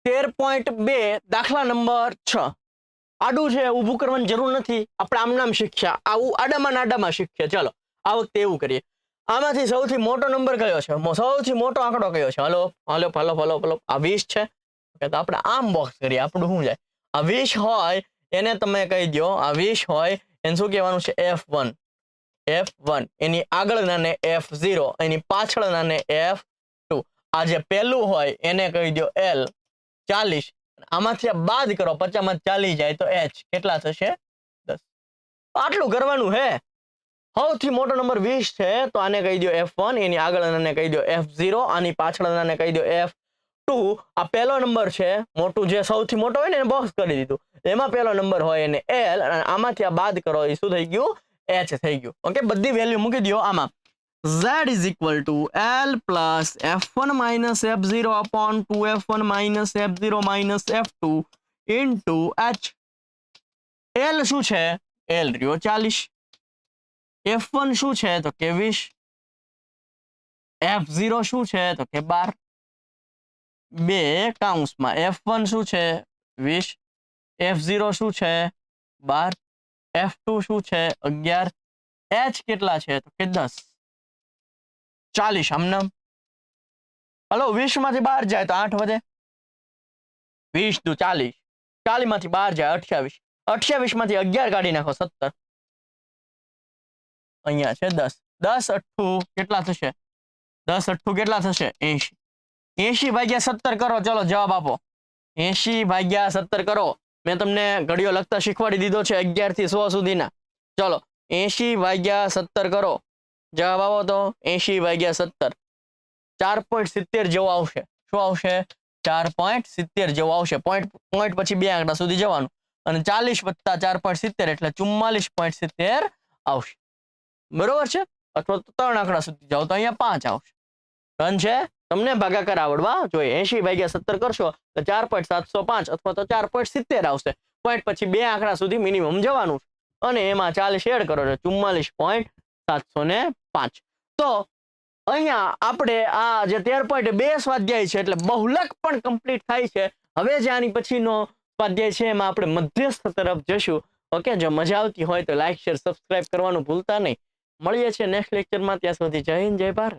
13.2 દાખલા નંબર 6 આડું છે, ઊભું કરવાની જરૂર નથી, આપણે આમ નામ શીખ્યા, આવું આડામાં આડામાં શીખ્યા. ચાલો આ વખતે એવું કરીએ. આમાંથી સૌથી મોટો નંબર કયો છે, સૌથી મોટો આંકડો કયો છે? Hello hello hello hello hello આ 20 છે. તો આપણે આમ બોક્સ કરીએ, આપણું શું જાય? આ 20 હોય એને તમે કહી દો, આ 20 હોય એને શું કહેવાનું છે? F1. F1 એની આગળના ને F0, એની પાછળના ને F2. આ જે પહેલું હોય એને કહી દો L. 40 આમાંથી બાદ કરો, 50 માં 40 જાય તો H કેટલા થશે? 10. આટલું કરવાનું હે. સૌથી મોટો નંબર 20 છે તો આને કહી દો F1, એની આગળનાને કહી દો F0, આની પાછળનાને કહી દો F2. આ પહેલો નંબર છે, મોટું જે સૌથી મોટો હોય ને એને બોક્સ કરી દીધું, એમાં પહેલો નંબર હોય એને L, અને આમાંથી આ બાદ કરો એ શું થઈ ગયું? H થઈ ગયું. ઓકે, બધી વેલ્યુ મૂકી દો આમાં. Z is equal to L plus F1 minus F0 upon 2F1 minus F0 minus F2 into H. L શું છે? L રહ્યો 40. F1 શું છે? તો કે 20. F0 શું છે? તો કે 12. બે કૌંસમાં F1 શું છે? 20. F0 શું છે? 12. F2 શું છે? 11. H કેટલા છે? તો કે 10. 40 આમનામ. હલો 20 માંથી 12 જાય તો 8 વધે. 20 દુ 40. 40 માંથી 12 જાય 28. 28 માંથી 11 કાઢી નાખો 17. અહીંયા છે 10. 10 8 કેટલા થશે? 10 8 કેટલા થશે? 80. 80 ભાગ્યા 17 કરો, ચલો જવાબ આપો. 80 ભાગ્યા 17 કરો. મેં તમને ઘડીઓ લખતા શીખવાડી દીધો છે 11 થી 100 સુધીના. ચલો 80 ભાગ્યા 17 કરો, જવાબ આવો તો 80 ભાગ્યા 17 4.70 જેવો આવશે. શું આવશે? 4.70 જેવો આવશે. પોઈન્ટ પછી બે આંકડા સુધી જવાનું, અને 40 વત્તા 4.70 એટલે 44.70 આવશે. બરોબર છે? અથવા તો 3 આંકડા સુધી જાઓ તો અહીંયા 5 આવશે. ડન છે? તમને ભાગાકાર આવડવા જોઈએ. 80 ભાગ્યા 17 કરશો તો 4.705 અથવા તો 4.70 આવશે. પોઈન્ટ પછી બે આંકડા સુધી મિનિમમ જવાનું છે, અને એમાં 40 એડ કરો એટલે 44.705. તો અહીંયા આપણે આ જે 13.2 સ્વાધ્યાય છે એટલે બહુલક પણ કમ્પ્લીટ થાય છે. હવે જે આની પછીનો સ્વાધ્યાય છે એમાં આપણે મધ્યસ્થ તરફ જશું. ઓકે, જો મજા આવતી હોય તો લાઈક શેર સબસ્ક્રાઇબ કરવાનું ભૂલતા નહીં. મળીએ છીએ નેક્સ્ટ લેક્ચરમાં. ત્યાં સુધી જય હિન્દ, જય ભારત.